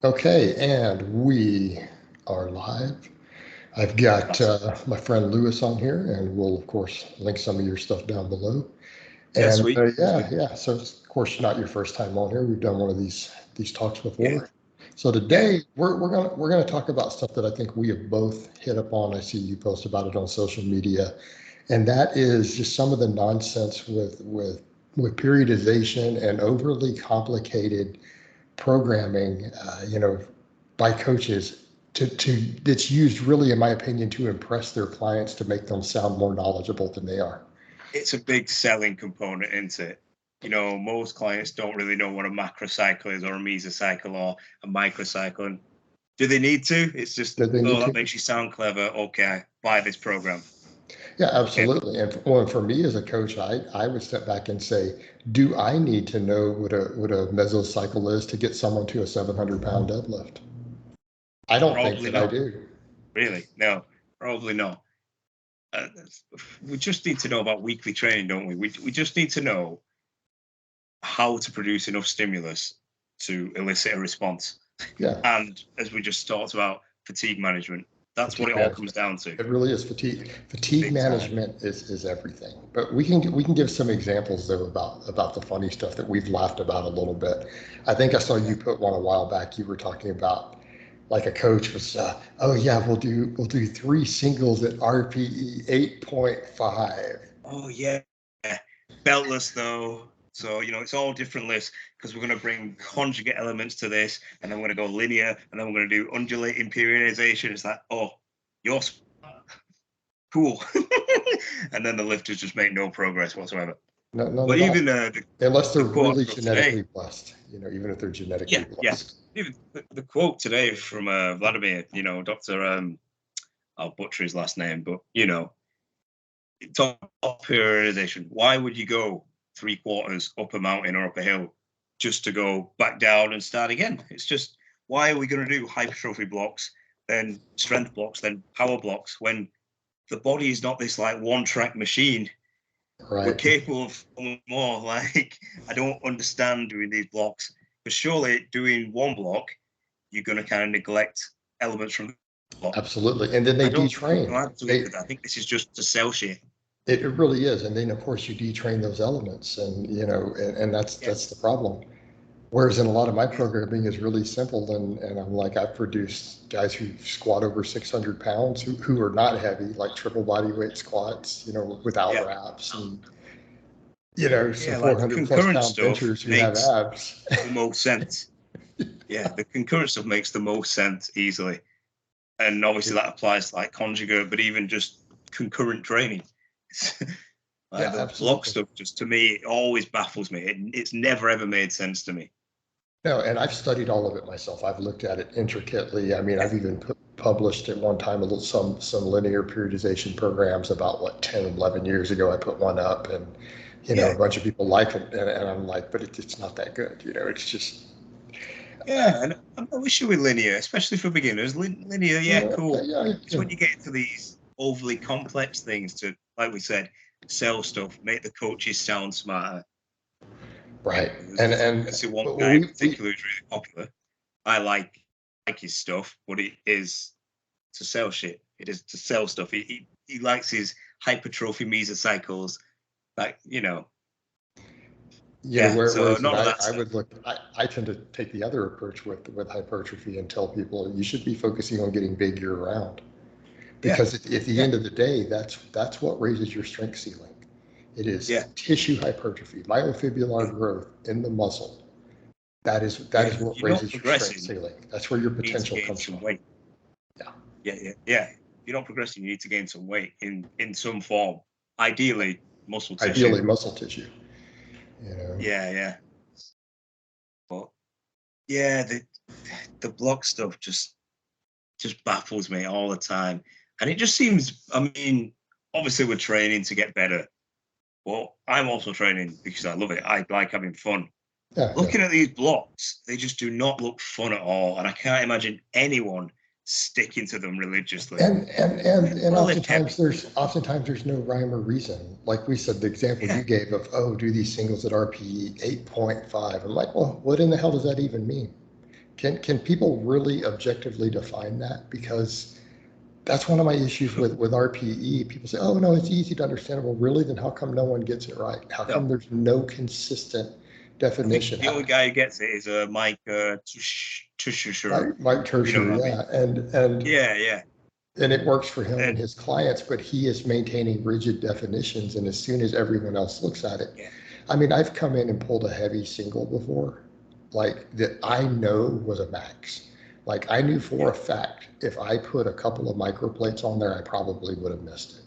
Okay, and we are live. I've got my friend Lewis on here, and we'll, of course, link some of your stuff down below. Yeah, And sweet. yeah, yeah. So, of course, not your first time on here. We've done one of these talks Yeah, before. So yeah. today we're gonna talk about stuff that I think we have both hit upon. I see you post about it on social media, and that is just some of the nonsense with periodization and overly complicated programming, by coaches to that's used really, in my opinion, to impress their clients to make them sound more knowledgeable than they are. It's a big selling component, isn't it? Most clients don't really know what a macrocycle is or a mesocycle or a microcycle. And do they need to? It's just, Do they need oh, that to? makes you sound clever. Okay, buy this program. Yeah, Okay. absolutely. And for me as a coach, I would step back and say, do I need to know what a mesocycle is to get someone to a 700-pound deadlift? I don't think Probably that I not. do. Really? No, probably not. Uh, we just need to know about weekly training, don't we? We just need to know how to produce enough stimulus to elicit a response. Yeah, And as we just talked about, fatigue management. That's what fatigue it all comes management. down to. It really is fatigue. Fatigue Big time. management is everything. But we can give some examples though about the funny stuff that we've laughed about a little bit. I think I saw you Yeah. put one a while back. You were talking about like a coach was, oh yeah, we'll do three singles at RPE 8.5. Oh yeah. Beltless though. So it's all different lists because we're going to bring conjugate elements to this, and then we're going to go linear, and then we're going to do undulating periodization. It's like, oh, you're cool, and then the lifters just make no progress whatsoever. No, none But at all. even Unless they're the quote really I wrote today, genetically blessed, even if they're genetically yeah, yeah, blessed. even the quote today from Vladimir, Doctor. I'll butcher his last name, but top periodization. Why would you go 3/4 up a mountain or up a hill just to go back down and start again? It's just, why are we going to do hypertrophy blocks, then strength blocks, then power blocks when the body is not this like one track machine? We're Right. capable of more. Like, I don't understand doing these blocks, but surely doing one block, you're going to kind of neglect elements from the block. Absolutely. And then they I don't think detrain. I'm doing that. I think this is just to sell shit. It really is. And then of course you detrain those elements and and that's Yeah, that's the problem. Whereas in a lot of my yeah, programming is really simple and I'm like I've produced guys who squat over 600 pounds who are not heavy, like triple body weight squats, without yeah. wraps and some Yeah, like the 400 plus concurrent pound stuff benchers who have makes abs. the most sense. Yeah, the concurrent stuff makes the most sense easily. And obviously that applies to like conjugate, but even just concurrent training. Yeah, Like the block absolutely. stuff, just to me, it always baffles me. It's never ever made sense to me. No, and I've studied all of it myself. I've looked at it intricately. I mean, Yeah, I've even published at one time some linear periodization programs about what 10, 11 years ago. I put one up, and a yeah, bunch of people like it, and I'm like, but it's not that good. It's just yeah. And I'm no issue with linear, especially for beginners. Linear, yeah, cool. yeah, It's yeah, when you get into these overly complex things to, like we said, sell stuff, make the coaches sound smarter. right. There's And obviously one but guy in we particular who's really popular. I like his stuff, but it is to sell shit. It is to sell stuff. He likes his hypertrophy mesocycles. Like, yeah. So whereas none of that I stuff. would look I tend to take the other approach with hypertrophy and tell people you should be focusing on getting big year round. Yeah, Because at the yeah, end of the day, that's what raises your strength ceiling. It is yeah, tissue hypertrophy, myofibrillar yeah, growth in the muscle. That is yeah. If what you're not raises your strength progressing, ceiling. That's where your you need to potential gain comes some from. weight. Yeah. Yeah, yeah, yeah. If you're not progressing, you need to gain some weight in some form. Ideally, muscle tissue. Ideally, muscle tissue. You know. Yeah, yeah. But yeah, the block stuff just baffles me all the time. And it just seems, I mean, obviously we're training to get better, but I'm also training because I love it. I like having fun. Yeah, yeah. Looking at these blocks, they just do not look fun at all. And I can't imagine anyone sticking to them religiously. And Well, lift heavy. oftentimes there's no rhyme or reason. Like we said, the example Yeah. you gave of do these singles at RPE 8.5. I'm like, well, what in the hell does that even mean? Can people really objectively define that? Because that's one of my issues with RPE. People say, oh, no, it's easy to understand. Well, really? Then how come no one gets it right? How come there's no consistent definition? The only guy who gets it is Mike Tushishur. Mike Tertiary, yeah. Yeah. And it works for him and his clients, but he is maintaining rigid definitions. And as soon as everyone else looks at it, I mean, I've come in and pulled a heavy single before, like that I know was a max. Like I knew for a fact if I put a couple of microplates on there, I probably would have missed it.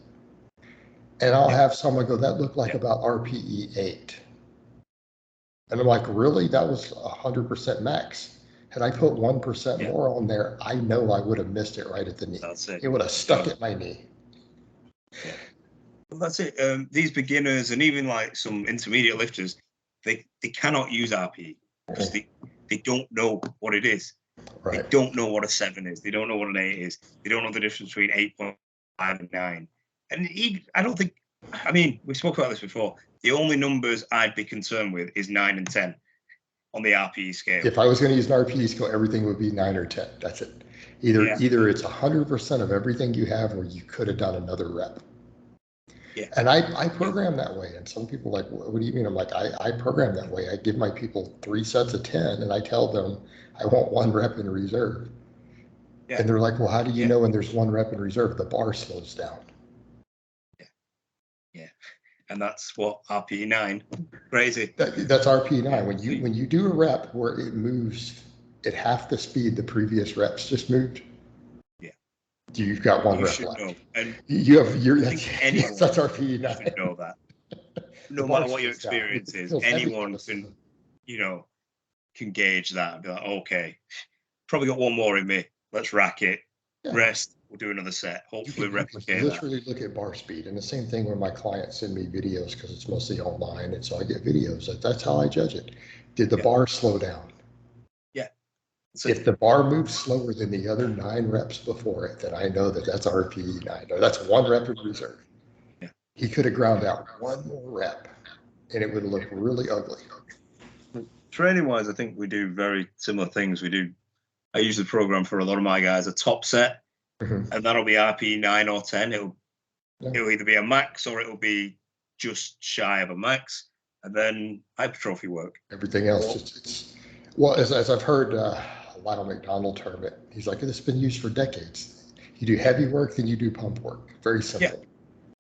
And I'll have someone go, that looked like about RPE 8. And I'm like, really? That was 100% max. Had I put 1% more on there, I know I would have missed it right at the knee. That's it. It would have stuck at my knee. Yeah. Well, that's it. These beginners and even like some intermediate lifters, they cannot use RPE because they don't know what it is. Right. They don't know what a 7 is. They don't know what an 8 is. They don't know the difference between 8.5 and 9. And I don't think, I mean, we spoke about this before. The only numbers I'd be concerned with is 9 and 10 on the RPE scale. If I was going to use an RPE scale, everything would be 9 or 10. That's it. Either it's 100% of everything you have, or you could have done another rep. Yeah. And I program that way. And some people are like, what do you mean? I'm like, I program that way. I give my people 3 sets of 10 and I tell them I want 1 rep in reserve. Yeah. And they're like, well, how do you know when there's 1 rep in reserve? The bar slows down. Yeah. And that's what RPE 9. Crazy. That's RPE 9. When you do a rep where it moves at half the speed the previous reps just moved, you've got 1 rep left. Know. And you have that's RPE 9. Should know that. No matter what your experience is, anyone can, can gauge that and be like, okay, probably got 1 more in me. Let's rack it. Rest. We'll do another set. Hopefully replicate that. Literally look at bar speed. And the same thing when my clients send me videos, because it's mostly online. And so I get videos. That's how I judge it. Did the bar slow down? Yeah. So if the bar moves slower than the other 9 reps before it, then I know that's RPE 9. Or that's 1 rep in reserve. Yeah. He could have ground out 1 more rep and it would look really ugly. Training wise, I think we do very similar things. I use the program for a lot of my guys, a top set. Mm-hmm. And that'll be RPE 9 or 10. It'll either be a max or it'll be just shy of a max, and then hypertrophy work. Everything else, as I've heard Lionel McDonald term it, he's like, it's been used for decades. You do heavy work, then you do pump work. Very simple.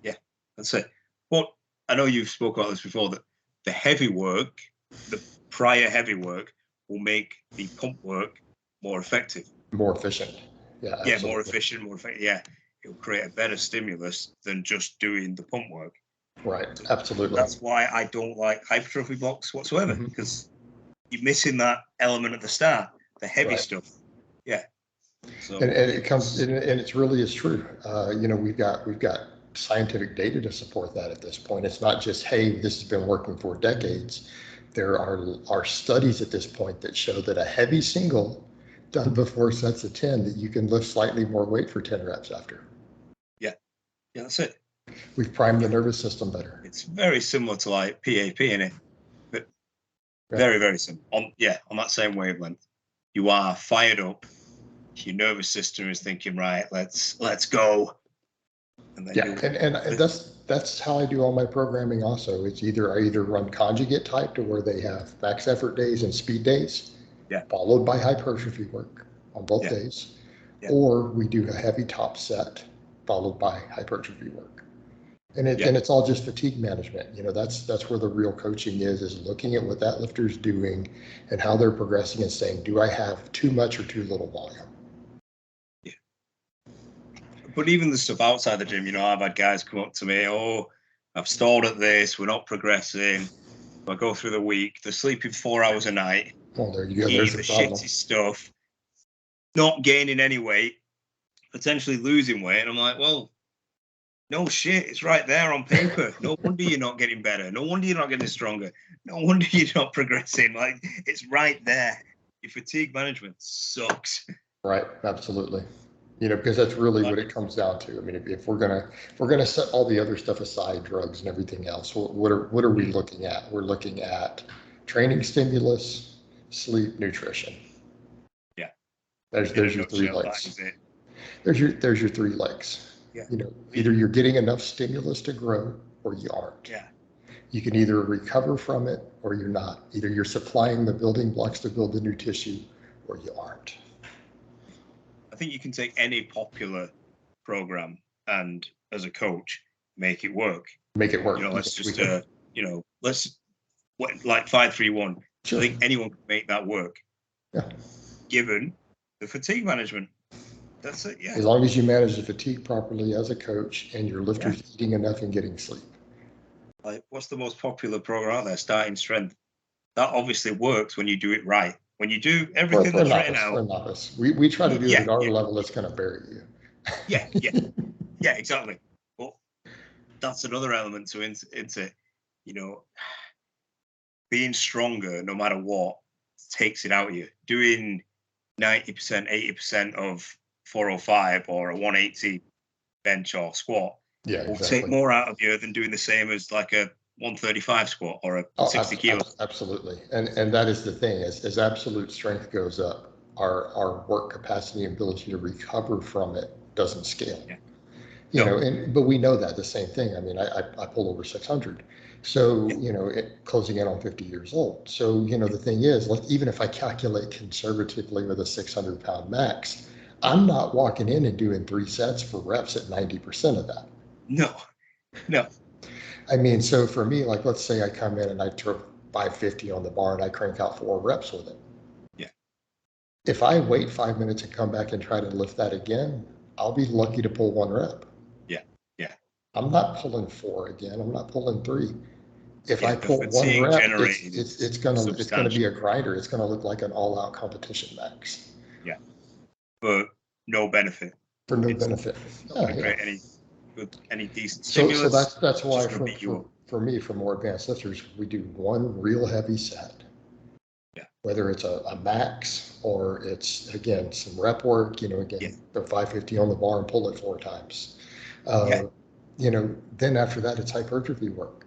Yeah, that's it. Well, I know you've spoken about this before, that the heavy work, the prior heavy work, will make the pump work more effective. More efficient. Yeah, more efficient, more effective. Yeah, it'll create a better stimulus than just doing the pump work. Right, absolutely. That's why I don't like hypertrophy blocks whatsoever, because you're missing that element at the start, the heavy stuff. Yeah. So, and it comes, and it's really is true. We've got scientific data to support that at this point. It's not just, hey, this has been working for decades. There are studies at this point that show that a heavy single done before sets of 10, that you can lift slightly more weight for 10 reps after. Yeah, that's it. We've primed the nervous system better. It's very similar to like PAP in it, but very, very similar. On that same wavelength. You are fired up. Your nervous system is thinking, right, let's go. And then and that's how I do all my programming also. It's I either run conjugate type to where they have max effort days and speed days. Followed by hypertrophy work on both days, or we do a heavy top set followed by hypertrophy work, and it's all just fatigue management. That's where the real coaching is looking at what that lifter's doing and how they're progressing and saying, do I have too much or too little volume? Yeah. But even the stuff outside the gym, I've had guys come up to me, I've stalled at this, we're not progressing. I go through the week, they're sleeping 4 hours a night. Well, there you go. There's the shitty stuff, not gaining any weight, potentially losing weight. And I'm like, well, no shit, it's right there on paper. No wonder you're not getting better. No wonder you're not getting stronger. No wonder you're not progressing. Like, it's right there. Your fatigue management sucks. Right, absolutely. Because that's really what it comes down to. I mean, if we're gonna set all the other stuff aside, drugs and everything else, what are we looking at? We're looking at training stimulus, sleep, nutrition. There's your three legs. There's your three legs. Yeah. Either you're getting enough stimulus to grow or you aren't. Yeah. You can either recover from it or you're not. Either you're supplying the building blocks to build the new tissue or you aren't. I think you can take any popular program and, as a coach, make it work. Make it work. Let's just, let's like 5-3-1. Sure. I think anyone can make that work. Yeah. Given the fatigue management. That's it. Yeah. As long as you manage the fatigue properly as a coach and your lifters eating enough and getting sleep. Like, what's the most popular program out there? Starting strength. That obviously works when you do it right. When you do everything that's written out. For a novice. We try to do it at our level that's going to bury you. Yeah, exactly. Well, that's another element to into being stronger no matter what takes it out of you. Doing 90%, 80% of 405 or a 180 bench or squat will take more out of you than doing the same as like a 135 squat or a 60 kilos. Absolutely. And that is the thing. As absolute strength goes up, our work capacity and ability to recover from it doesn't scale. Yeah. But we know that the same thing. I mean, I pull over 600. So, closing in on 50 years old. So, the thing is, even if I calculate conservatively with a 600-pound max, I'm not walking in and doing 3 sets for reps at 90% of that. No. I mean, so for me, like, let's say I come in and I throw 550 on the bar and I crank out 4 reps with it. Yeah. If I wait 5 minutes and come back and try to lift that again, I'll be lucky to pull 1 rep. Yeah. I'm not pulling 4 again. I'm not pulling 3. If I pull 1 rep, it's gonna be a grinder. It's gonna look like an all-out competition max. Yeah. But no benefit. For no benefit. Any decent stimulus. So that's why for me, for more advanced lifters, we do 1 real heavy set. Yeah. Whether it's a max or it's, again, some rep work, the 550 on the bar and pull it 4 times. Then after that, it's hypertrophy work.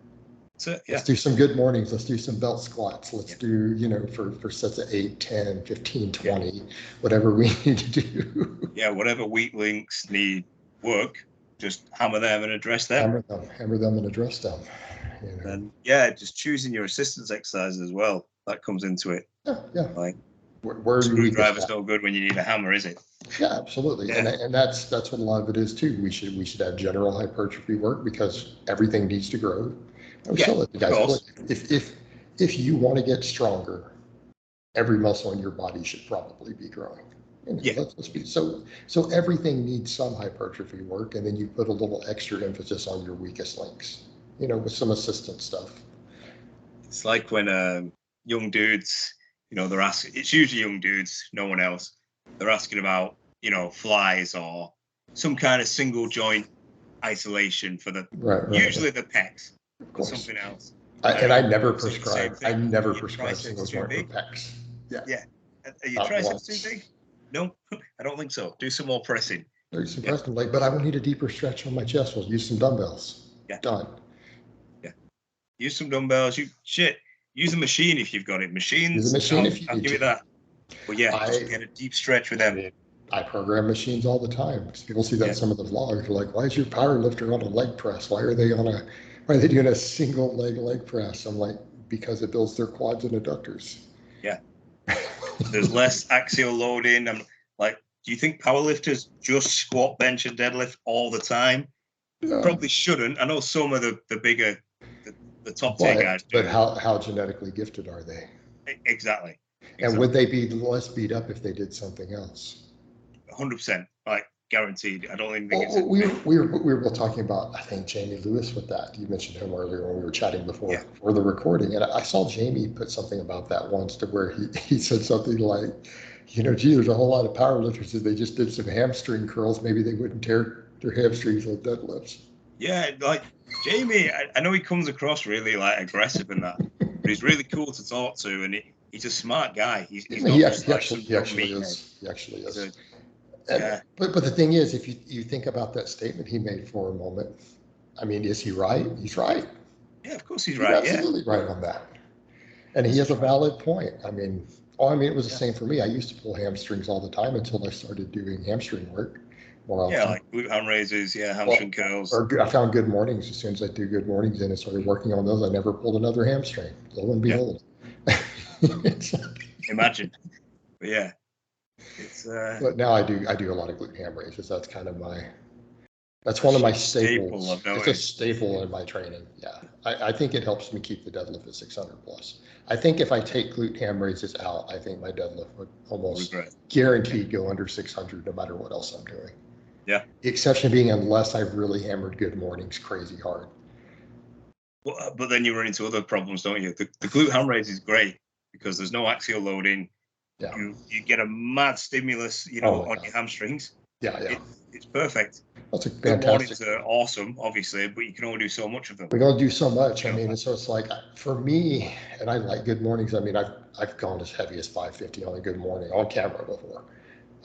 Let's do some good mornings. Let's do some belt squats. Let's do, for sets of 8, 10, 15, 20, whatever we need to do. Yeah, whatever weak links need work, just hammer them and address them. Hammer them and address them. And just choosing your assistance exercises as well. That comes into it. Yeah. Like, where screwdriver's no good when you need a hammer, is it? Yeah, absolutely. Yeah. And that's what a lot of it is too. We should have general hypertrophy work because everything needs to grow. The guys, if you want to get stronger, every muscle in your body should probably be growing. Let's be so everything needs some hypertrophy work, and then you put a little extra emphasis on your weakest links, with some assistance stuff. It's like when young dudes, they're asking, it's usually young dudes, no one else. They're asking about, flies or some kind of single joint isolation for usually the pecs. Or something else. I never prescribe. I never prescribe single joint for pecs. Yeah. Are your triceps too big? No, I don't think so. Do some more pressing. Do some pressing, but I will need a deeper stretch on my chest. Well, use some dumbbells. Yeah. Done. Yeah. Use some dumbbells. Use a machine if you've got it. Machines. Use a machine if you I'll give it that. But just get a deep stretch with them. I program machines all the time. People see that in some of the vlogs. They're like, "Why is your power lifter on a leg press? Why are they doing a single leg press?" I'm like, because it builds their quads and adductors. Yeah. There's less axial loading. I'm like, do you think powerlifters just squat, bench, and deadlift all the time? Probably shouldn't. I know some of the bigger, the top tier guys do. But how genetically gifted are they? Exactly. And would they be less beat up if they did something else? 100%. Like, guaranteed. I don't even think we were both talking about, I think, Jamie Lewis with that. You mentioned him earlier when we were chatting before the recording, and I saw Jamie put something about that once, to where he said something like, there's a whole lot of powerlifters if they just did some hamstring curls, maybe they wouldn't tear their hamstrings on deadlifts. Yeah, like Jamie, I know he comes across really like aggressive and that, but he's really cool to talk to, and he's a smart guy. He actually is. But the thing is, if you think about that statement he made for a moment, I mean, is he right? He's right. Yeah, of course he's right. He's absolutely right on that. And he has a valid point. I mean, Oh, I mean, it was the same for me. I used to pull hamstrings all the time until I started doing hamstring work more often. Yeah, like glute ham raises, hamstring curls. Or I found good mornings. As soon as I do good mornings and I started working on those, I never pulled another hamstring. Lo and behold. Imagine. But yeah. It's But now I do a lot of glute ham raises. That's kind of that's one of my staples. It's a staple in my training. Yeah. I think it helps me keep the deadlift at 600 plus. I think if I take glute ham raises out, I think my deadlift would almost guaranteed go under 600 no matter what else I'm doing. Yeah. The exception being unless I've really hammered good mornings crazy hard. Well, but then you run into other problems, don't you? The glute ham raise is great because there's no axial loading. Yeah. You get a mad stimulus, on your hamstrings. Yeah. It's perfect. That's a Good fantastic. mornings are awesome, obviously, but you can only do so much of them. We don't do so much. I mean, so it's like for me, and I like good mornings. I mean, I've gone as heavy as 550 on a good morning on camera before.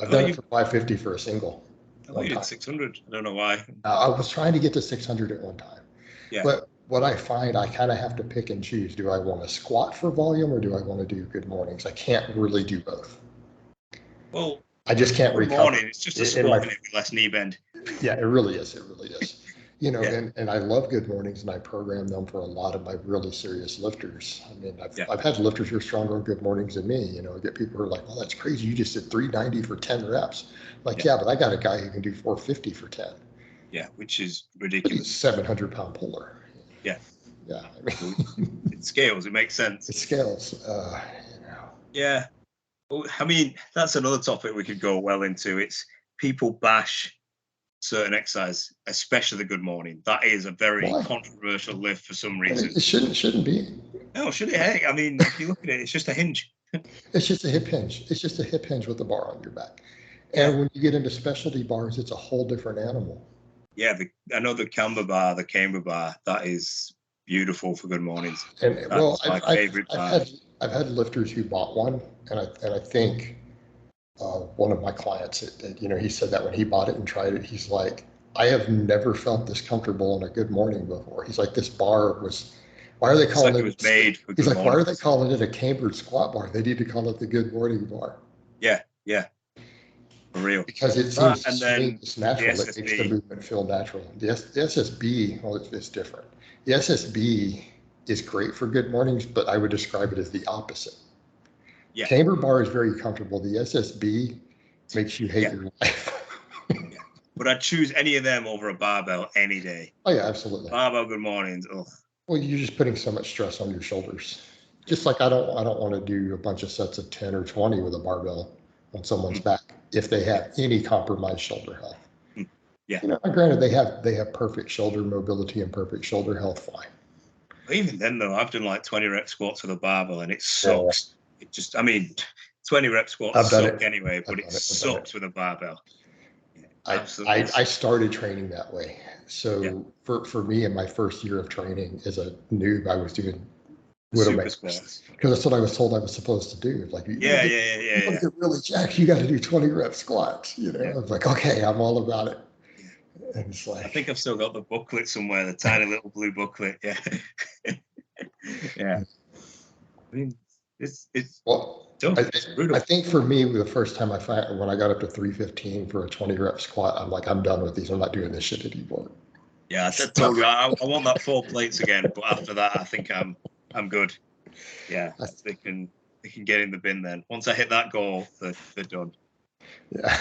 I've done it for 550 for a single. I thought you did 600. I don't know why. I was trying to get to 600 at one time. Yeah. But what I find, I kind of have to pick and choose. Do I want to squat for volume or do I want to do good mornings? I can't really do both. Well, I just can't recover. Morning, it's just a squat with less knee bend. Yeah, it really is. It really is. And I love good mornings, and I program them for a lot of my really serious lifters. I mean, I've had lifters who are stronger on good mornings than me. I get people who are like, well, that's crazy. You just did 390 for 10 reps. I'm like, yeah, but I got a guy who can do 450 for 10. Yeah, which is ridiculous. 700-pound puller. Yeah. Yeah. I mean, it scales. It makes sense. It scales. Yeah. Well, I mean, that's another topic we could go well into. It's people bash certain exercise, especially the good morning. That is a very controversial lift for some reason. It shouldn't be. No, should it? Hey, I mean, if you look at it, it's just a hinge. It's just a hip hinge. It's just a hip hinge with a bar on your back. And when you get into specialty bars, it's a whole different animal. Yeah, I know the camber bar, the camber bar, that is beautiful for good mornings. And my favorite bar. I've had lifters who bought one, and I think one of my clients, he said that when he bought it and tried it, he's like, I have never felt this comfortable on a good morning before. He's like, this bar was. Why are they calling it? Was made for he's like, why are they calling it a cambered squat bar? They need to call it the good morning bar. Yeah. For real. Because it seems to swing just natural. It makes the movement feel natural. The SSB, well, it's different. The SSB is great for good mornings, but I would describe it as the opposite. Yeah. Camber bar is very comfortable. The SSB makes you hate your life. But I'd choose any of them over a barbell any day. Oh yeah, absolutely. Barbell good mornings. Ugh. Well, you're just putting so much stress on your shoulders. Just like I don't want to do a bunch of sets of 10 or 20 with a barbell on someone's back if they have any compromised shoulder health. Yeah. Granted, they have perfect shoulder mobility and perfect shoulder health. Fine. Even then, though, I've done like 20 rep squats with a barbell, and it sucks. Yeah. It just, 20 rep squats suck anyway, but it sucks with a barbell. Absolutely. I started training that way. So for me, in my first year of training as a noob, I was doing Widowmakers because that's what I was told I was supposed to do. Like, you want to get really jacked, you got to do 20 rep squats. I was like, okay, I'm all about it. And it's like, I think I've still got the booklet somewhere, the tiny little blue booklet. Yeah. Yeah. I mean, it's brutal. I think for me, the first time when I got up to 315 for a 20 rep squat, I'm like, I'm done with these. I'm not doing this shit anymore. Yeah, I told you I want that 4 plates again, but after that, I think I'm good. Yeah, they can get in the bin then. Once I hit that goal, they're done. Yeah.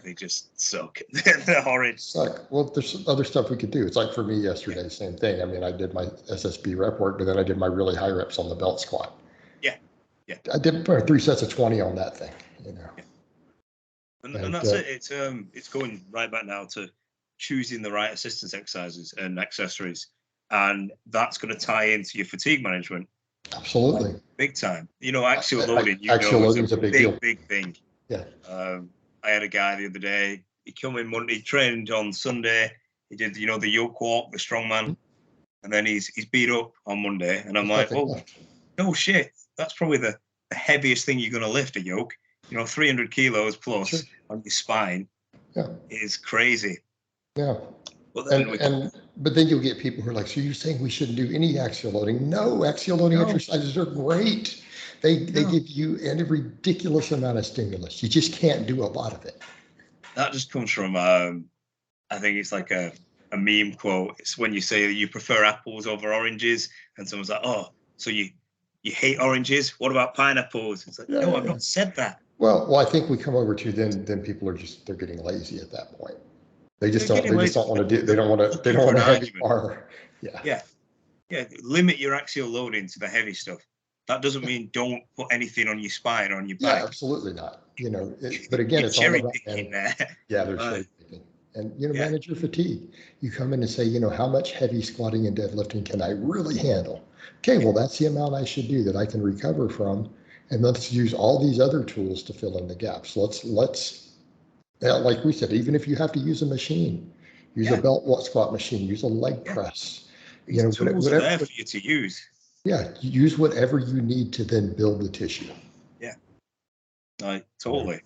They just suck. They're horrid. It's like, well, there's other stuff we could do. It's like for me yesterday, same thing. I mean, I did my SSB rep work, but then I did my really high reps on the belt squat. Yeah. I did 3 sets of 20 on that thing, Yeah. And that's it. It's going right back now to choosing the right assistance exercises and accessories. And that's going to tie into your fatigue management. Absolutely. Big time. Axial loading, axial loading is a big deal. Big thing. Yeah. I had a guy the other day, he came in Monday, he trained on Sunday. He did, the yoke walk, the strongman. And then he's beat up on Monday. And I'm like, no shit. That's probably the heaviest thing you're going to lift, a yoke. 300 kilos plus on your spine is crazy. Yeah. But then and But then you'll get people who are like, so you're saying we shouldn't do any axial loading? No, axial loading exercises are great. They give you a ridiculous amount of stimulus. You just can't do a lot of it. That just comes from, I think it's like a meme quote. It's when you say that you prefer apples over oranges, and someone's like, oh, so you hate oranges? What about pineapples? It's like, no, I've not said that. Well, I think we come over to then people are they're getting lazy at that point. They just don't want to do. They don't want a heavy bar. Yeah. Limit your axial loading to the heavy stuff. That doesn't mean don't put anything on your spine or on your back. Yeah, absolutely not. But again, it's all about picking there. Yeah, there's cherry picking. And manage your fatigue. You come in and say, how much heavy squatting and deadlifting can I really handle? Okay, well, that's the amount I should do that I can recover from, and let's use all these other tools to fill in the gaps. Let's like we said, even if you have to use a machine, use a belt squat machine, use a leg press. These tools are there for you to use. Yeah, use whatever you need to then build the tissue. Yeah, totally.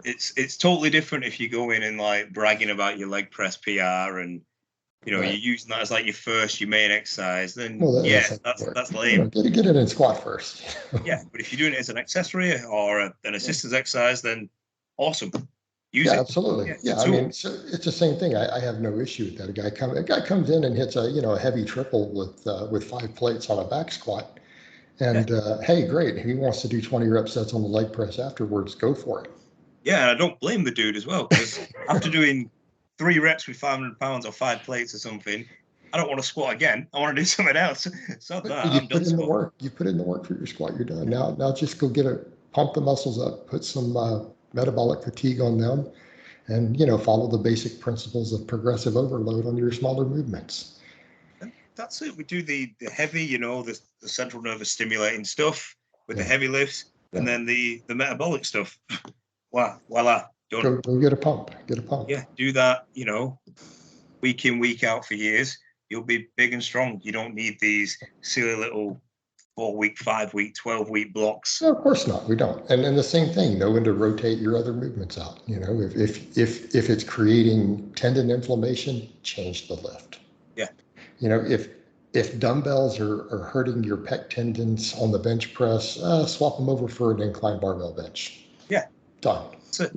It's totally different if you go in and like bragging about your leg press PR and you're using that as like your main exercise. Then that's lame. Get it in squat first. Yeah, but if you're doing it as an accessory or an assistance exercise, then awesome. Use it. Absolutely. I mean, so it's the same thing. I have no issue with that. A guy comes in and hits a heavy triple with 5 plates on a back squat, and hey, great. If he wants to do 20 rep sets on the leg press afterwards, go for it. Yeah, and I don't blame the dude as well, because after doing 3 reps with 500 pounds or 5 plates or something, I don't want to squat again. I want to do something else. So you put in the work. You put in the work for your squat. You're done. Now just go pump the muscles up, put some metabolic fatigue on them, and follow the basic principles of progressive overload on your smaller movements. And that's it. We do the heavy, the central nervous stimulating stuff with the heavy lifts, and then the metabolic stuff. Voila, done. Go get a pump. Yeah, do that, week in, week out for years. You'll be big and strong. You don't need these silly little 4-week, 5-week, 12-week blocks. No, of course not. We don't. And the same thing, know when to rotate your other movements out. If it's creating tendon inflammation, change the lift. Yeah. If dumbbells are hurting your pec tendons on the bench press, swap them over for an incline barbell bench. Yeah. Done. That's it.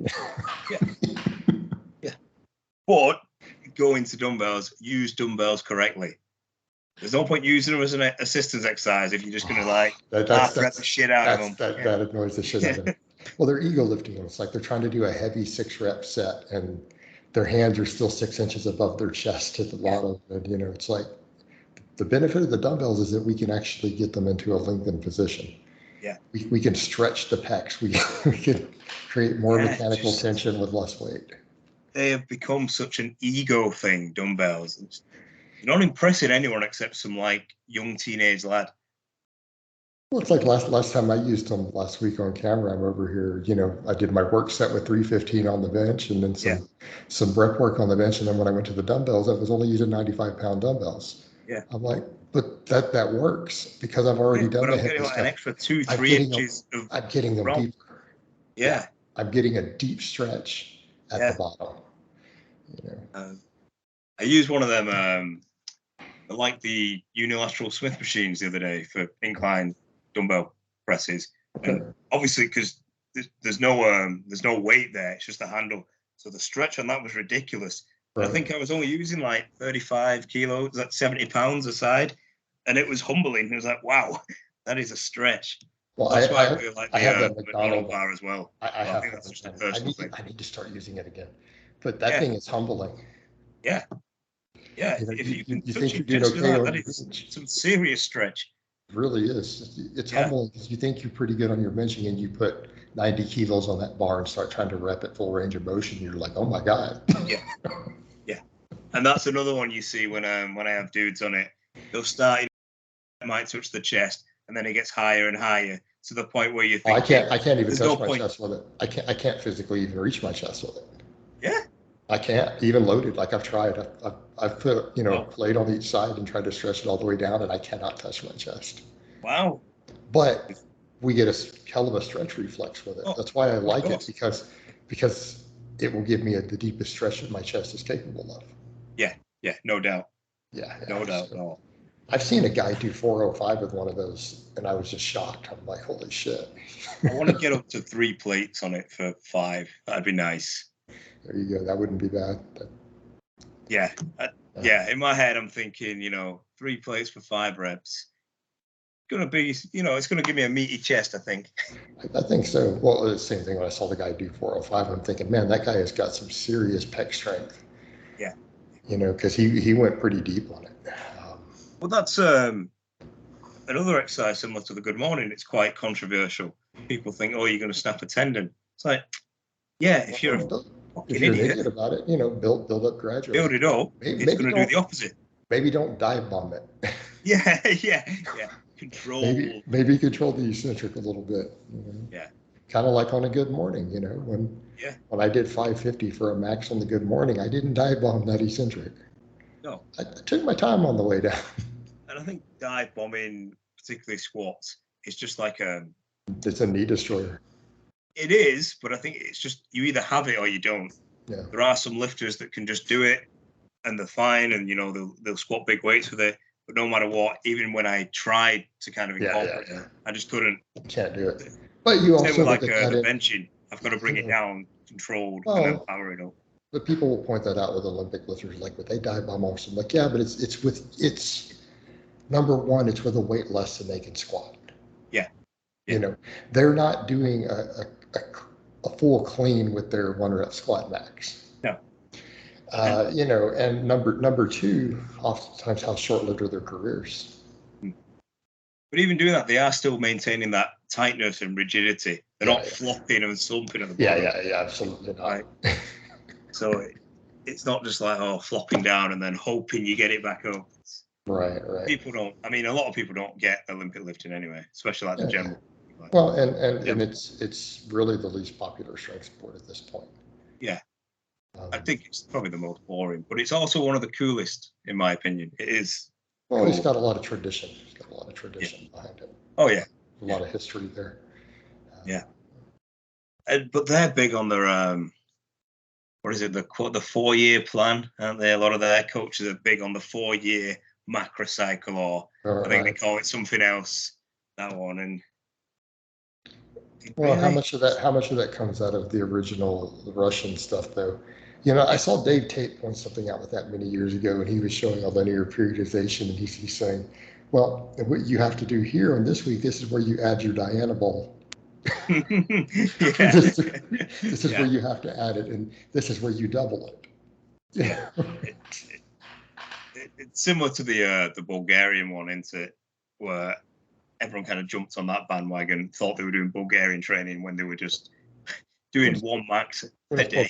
Yeah. But go into dumbbells, use dumbbells correctly. There's no point using them as an assistance exercise if you're just going to the shit out of them. That annoys the shit out of them. Well, they're ego lifting them. It's like they're trying to do a heavy 6-rep set and their hands are still 6 inches above their chest at the bottom. And, it's like the benefit of the dumbbells is that we can actually get them into a lengthened position. Yeah. We can stretch the pecs. We can create more mechanical tension with less weight. They have become such an ego thing, dumbbells. You're not impressing anyone except some young teenage lad. Well, it's like last time I used them last week on camera. I'm over here, I did my work set with 315 on the bench and then some rep work on the bench. And then when I went to the dumbbells, I was only using 95-pound dumbbells. Yeah. I'm like, but that works because I've already done the heavy stuff. An extra 2-3 inches I'm getting them deeper. Yeah. I'm getting a deep stretch at the bottom. I used one of them, like the unilateral Smith machines the other day for incline dumbbell presses, and obviously because there's no weight there, it's just a handle, so the stretch on that was ridiculous. Right. I think I was only using 35 kilos, that's 70 pounds a side, and it was humbling. It was like, wow, that is a stretch. Well, that's why I feel like I have that McDonald's bar as well. I think that's just a personal thing. I need to start using it again, but that thing is humbling. Yeah. If you can think you're doing okay, that is some serious stretch. It really is. It's humbling because you think you're pretty good on your benching and you put 90 kilos on that bar and start trying to rep at full range of motion. You're like, oh my God. Yeah. And that's another one you see when I have dudes on it. They'll start, it might touch the chest, and then it gets higher and higher to the point where you think, I can't even touch my chest with it. I can't physically even reach my chest with it. Yeah. I can't even loaded. I've tried. I've put plate on each side and tried to stretch it all the way down, and I cannot touch my chest. Wow. But we get a hell of a stretch reflex with it. That's why I like it because it will give me the deepest stretch that my chest is capable of. Yeah, no doubt. Yeah, yeah. No doubt. So No. I've seen a guy do 405 with one of those, and I was just shocked. I'm like, holy shit. I want to get up to 3 plates on it for 5. That'd be nice. There you go. That wouldn't be bad. Yeah. Yeah. In my head, I'm thinking, 3 plates for 5 reps. Gonna be, it's gonna give me a meaty chest, I think. I think so. Well, the same thing when I saw the guy do 405, I'm thinking, man, that guy has got some serious pec strength. Yeah. Because he went pretty deep on it. Well, that's another exercise similar to the good morning. It's quite controversial. People think, oh, you're going to snap a tendon. It's like, yeah, if you're a fucking an idiot, idiot about it, build up gradually. build it up. It's going to do the opposite. Maybe don't dive bomb it. Yeah. Control. Maybe control the eccentric a little bit. Yeah. Kind of like on a good morning, when I did 550 for a max on the good morning, I didn't dive bomb that eccentric. No. I took my time on the way down. And I think dive bombing, particularly squats, is just like it's a knee destroyer. It is, but I think it's just you either have it or you don't. Yeah. There are some lifters that can just do it and they're fine, and they'll squat big weights with it. But no matter what, even when I tried to kind of incorporate it, I just couldn't. Can't do it. But you also look at the benching. I've got to bring it down, controlled, and then power it up. But people will point that out with Olympic lifters, like, but they dive bomb off. I'm like, yeah, but it's number one, it's with a weight less than they can squat. Yeah. They're not doing a full clean with their 1 rep squat max. No. And number two, oftentimes how short-lived are their careers. But even doing that, they are still maintaining that tightness and rigidity. They're not flopping and slumping at the bottom. Yeah, absolutely not. Right? So it's not just like, flopping down and then hoping you get it back up. Right. People don't. I mean, a lot of people don't get Olympic lifting anyway, especially like the general. Well, and it's really the least popular strength sport at this point. Yeah. I think it's probably the most boring, but it's also one of the coolest, in my opinion. It is. Well, cool. It's got a lot of tradition. It's got a lot of tradition behind it. Oh, yeah. A lot of history there. Yeah. But they're big on their, what is it, the 4-year plan, aren't they? A lot of their coaches are big on the 4-year macro cycle, or I think they call it something else, that one. And well, how much of that comes out of the original Russian stuff, though? I saw Dave Tate point something out with that many years ago, and he was showing a linear periodization, and he's saying, well, what you have to do here on this week, this is where you add your Diana ball. This is where you have to add it, and this is where you double it. Yeah. It's similar to the Bulgarian one, isn't it? Where everyone kind of jumped on that bandwagon, thought they were doing Bulgarian training when they were just doing one max a day.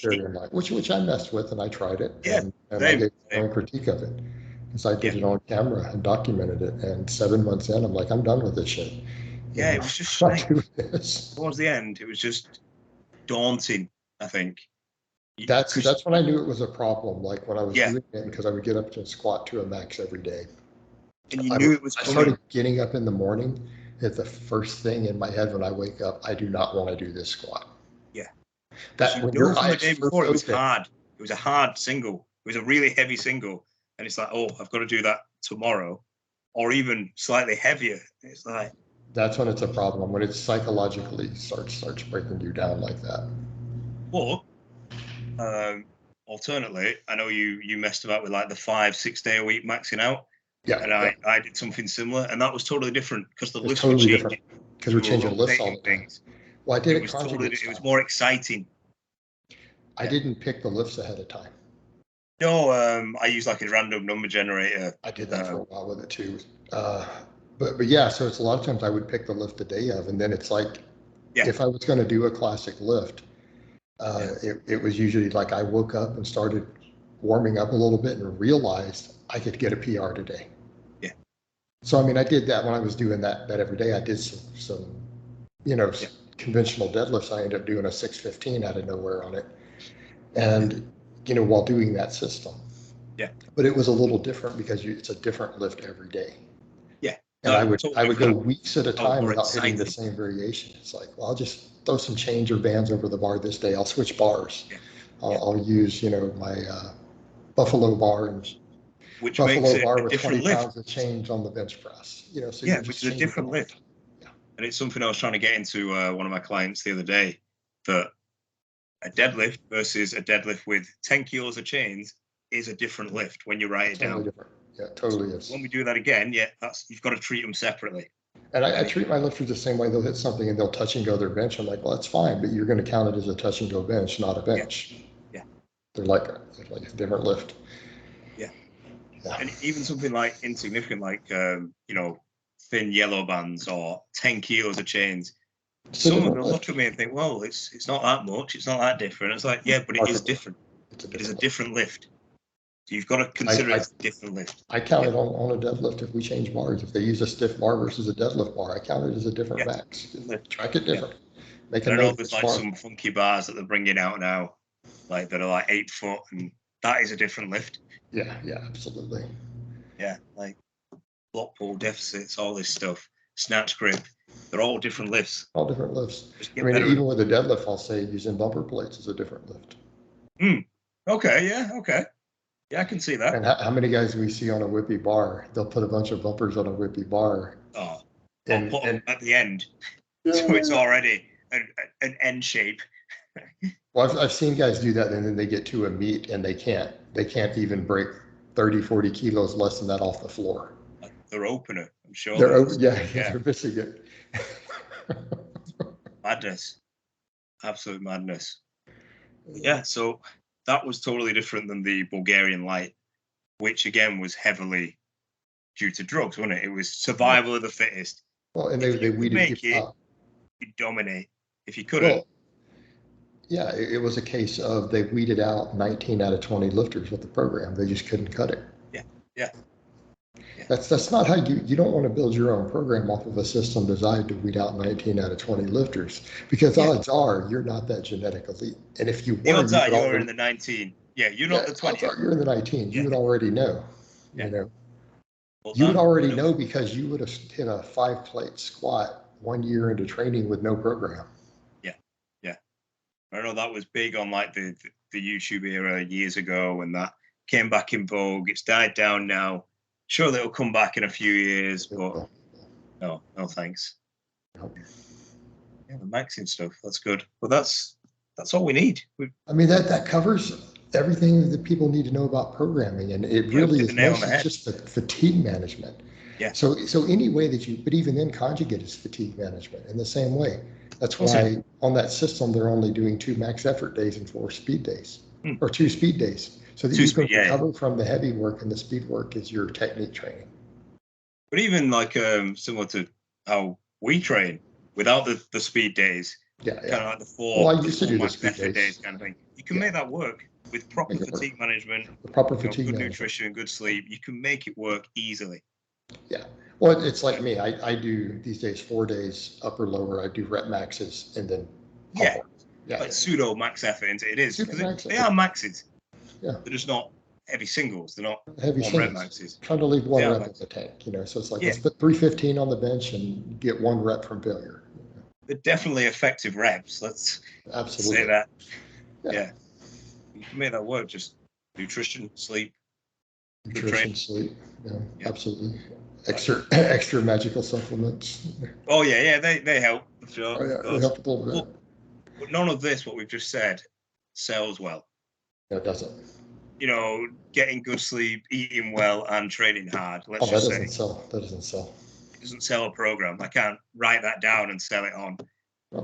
Which I messed with, and I tried it. Yeah, and I gave my own critique of it. Because I did it on camera and documented it. And 7 months in, I'm like, I'm done with this shit. Yeah, it was just strange. Towards the end, it was just daunting, I think. That's when I knew it was a problem. Like when I was doing it, because I would get up to squat to a max every day. And you knew it was coming. I started getting up in the morning. It's the first thing in my head when I wake up. I do not want to do this squat. Yeah. That when your eyes the day before, it was hard. It was a hard single. It was a really heavy single. And it's like, I've got to do that tomorrow, or even slightly heavier. It's like that's when it's a problem, when it psychologically starts breaking you down like that. But alternately, I know you messed about with like the 5-6 day a week maxing out. Yeah. And I did something similar, and that was totally different because the lifts totally were changing. Because we're changing lifts all the time. Well, I did it it was more exciting. I didn't pick the lifts ahead of time. No, I used like a random number generator. I did that for a while with it too. But yeah, so it's a lot of times I would pick the lift the day of, and then it's like, if I was going to do a classic lift, it was usually like I woke up and started warming up a little bit and realized I could get a PR today. Yeah. So, I mean, I did that when I was doing that every day. I did some conventional deadlifts. I ended up doing a 615 out of nowhere on it. And, while doing that system. Yeah. But it was a little different because it's a different lift every day. Yeah. And I would go weeks at a time without hitting the same variation. It's like, well, I'll just throw some chains or bands over the bar this day. I'll switch bars. Yeah. I'll use, my Buffalo bar, and which makes Buffalo it bar a with different 20 lift. pounds of change on the bench press. You know, so Yeah, you're which just is a changing different the lift. Yeah. And it's something I was trying to get into one of my clients the other day, that a deadlift versus a deadlift with 10 kilos of chains is a different lift when you write it Totally down. different. Yeah, totally is. When we do that again, yeah, you've got to treat them separately. And I treat my lifters the same way. They'll hit something and they'll touch and go their bench. I'm like, well, that's fine, but you're going to count it as a touch and go bench, not a bench. Yeah. They're like a different lift. Yeah. Yeah. And even something like insignificant, like, thin yellow bands or 10 kilos of chains. Some of them will look at me and think, well, it's not that much. It's not that different. It's like, yeah, but it is different. It is a different lift. So you've got to consider it's a different lift. I count it on a deadlift if we change bars. If they use a stiff bar versus a deadlift bar, I count it as a different max. Track it different. Make a I note know of there's each like bar. some funky bars that they're bringing out now, like that are like 8 foot, and that is a different lift. Yeah, absolutely. Yeah, like block pull deficits, all this stuff, snatch grip, they're all different lifts. All different lifts. I mean, even with a deadlift, I'll say using bumper plates is a different lift. Okay, yeah, I can see that. And how many guys do we see on a whippy bar? They'll put a bunch of bumpers on a whippy bar. Oh, and put them at the end, so it's already an N shape. Well, I've seen guys do that, and then they get to a meet and they can't even break 30, 40 kilos less than that off the floor. Like their opener, I'm sure. They're missing it. Madness, absolute madness. Yeah, so that was totally different than the Bulgarian light, which again was heavily due to drugs, wasn't it? It was survival of the fittest. Well, and they weeded people out. You dominate. If you couldn't. Well, yeah, it was a case of they weeded out 19 out of 20 lifters with the program. They just couldn't cut it. Yeah. That's not how you don't want to build your own program off of a system designed to weed out 19 out of 20 lifters, because odds are you're not that genetic elite. And if you were, you're in the 19. Yeah, you're not the 20. You're in the 19. You would already know. Yeah. You know. Well, you would already know because you would have hit a 5-plate squat 1 year into training with no program. Yeah. I know that was big on like the YouTube era years ago when that came back in vogue. It's died down now. Surely it'll come back in a few years, but no thanks. Nope. Yeah, the maxing stuff, that's good. But that's all we need. I mean, that covers everything that people need to know about programming, and it really is mostly just the fatigue management. Yeah. So any way that but even then conjugate is fatigue management in the same way. That's why on that system, they're only doing 2 max effort days and 4 speed days, or 2 speed days. So that you can recover from the heavy work, and the speed work is your technique training. But even like similar to how we train without the speed days, kind of like the 4 I used to do the speed days kind of thing. You can make that work with proper fatigue management, proper fatigue good management, nutrition, good sleep. You can make it work easily. Yeah. Well, it's like me. I do these days 4 days upper lower. I do rep maxes and then like pseudo max effort. It is because they are maxes. Yeah. They're just not heavy singles. They're not heavy rep maxes. Trying to leave 1 rep in the tank, So it's like let's put 315 on the bench and get 1 rep from failure. They're definitely effective reps. Let's say that. Yeah. You can make that work. Just nutrition, sleep. Sleep. Yeah, absolutely. Extra magical supplements. Oh yeah, they help. Sure. Oh, yeah, they help a little bit. But none of this, what we've just said, sells well. No, it doesn't. Getting good sleep, eating well, and training hard. That doesn't sell. That doesn't sell. It doesn't sell a program. I can't write that down and sell it on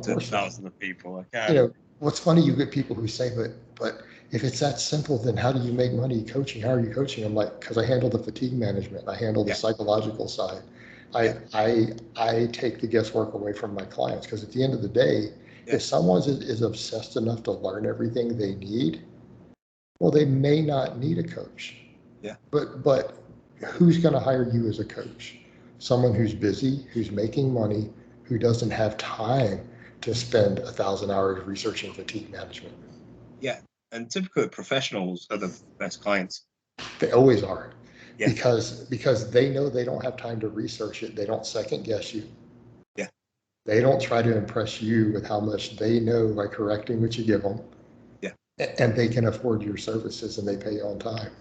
to thousands of people. I can't. What's funny, you get people who say, but if it's that simple, then how do you make money coaching? How are you coaching? I'm like, because I handle the fatigue management. I handle the psychological side. I take the guesswork away from my clients, because at the end of the day, if someone is obsessed enough to learn everything they need, well, they may not need a coach. Yeah. But who's going to hire you as a coach? Someone who's busy, who's making money, who doesn't have time to spend 1,000 hours researching fatigue management. Yeah. And typically professionals are the best clients. They always are. Yeah. Because they know they don't have time to research it. They don't second guess you. Yeah. They don't try to impress you with how much they know by correcting what you give them. Yeah. And they can afford your services, and they pay you on time.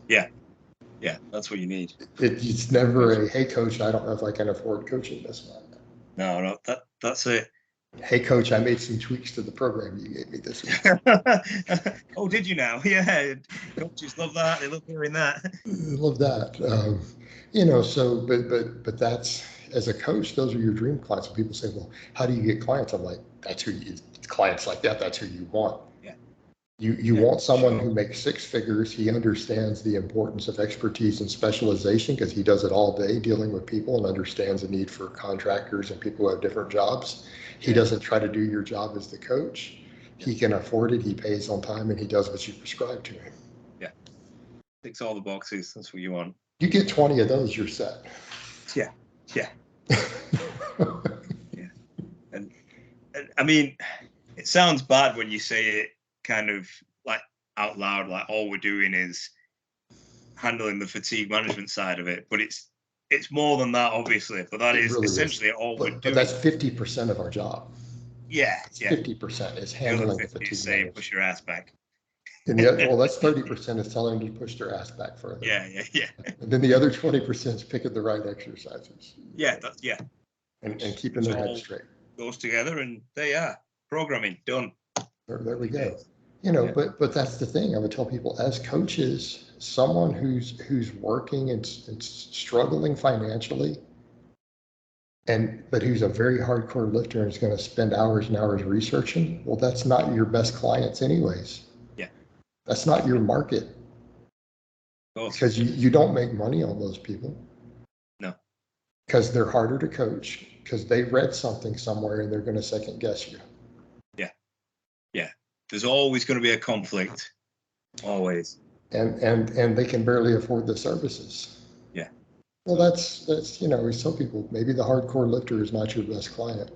Yeah. Yeah, that's what you need. It's never a, hey coach, I don't know if I can afford coaching this month. No, that's it. Hey coach, I made some tweaks to the program you gave me this week. Oh, did you now? Yeah, coaches love that. They love hearing that. Love that. So, but that's, as a coach, those are your dream clients. When people say, well, how do you get clients? I'm like, that's who you, clients like that, that's who you want. Yeah. You want someone who makes six figures. He understands the importance of expertise and specialization because he does it all day dealing with people and understands the need for contractors and people who have different jobs. He doesn't try to do your job as the coach. He can afford it. He pays on time and he does what you prescribe to him. Yeah. Ticks all the boxes. That's what you want. You get 20 of those, you're set. Yeah. Yeah. Yeah. And I mean, it sounds bad when you say it kind of like out loud, like all we're doing is handling the fatigue management side of it, but it's more than that, obviously. But that is really essentially all we're doing. But that's 50% of our job. Yeah, yeah. 50% is handling the fatigue management. Push your ass back. And well, that's 30% is telling them to push their ass back further. Yeah. And then the other 20% is picking the right exercises. Yeah, And keeping their head straight. Goes together, and they are programming done. There we go. But that's the thing. I would tell people, as coaches, someone who's working and struggling financially, but who's a very hardcore lifter and is going to spend hours and hours researching, well, that's not your best clients anyways. Yeah. That's not your market. Because you don't make money on those people. No. Because they're harder to coach, because they read something somewhere and they're going to second guess you. Yeah. There's always going to be a conflict. Always. And they can barely afford the services. Yeah. Well, that's we tell people, maybe the hardcore lifter is not your best client.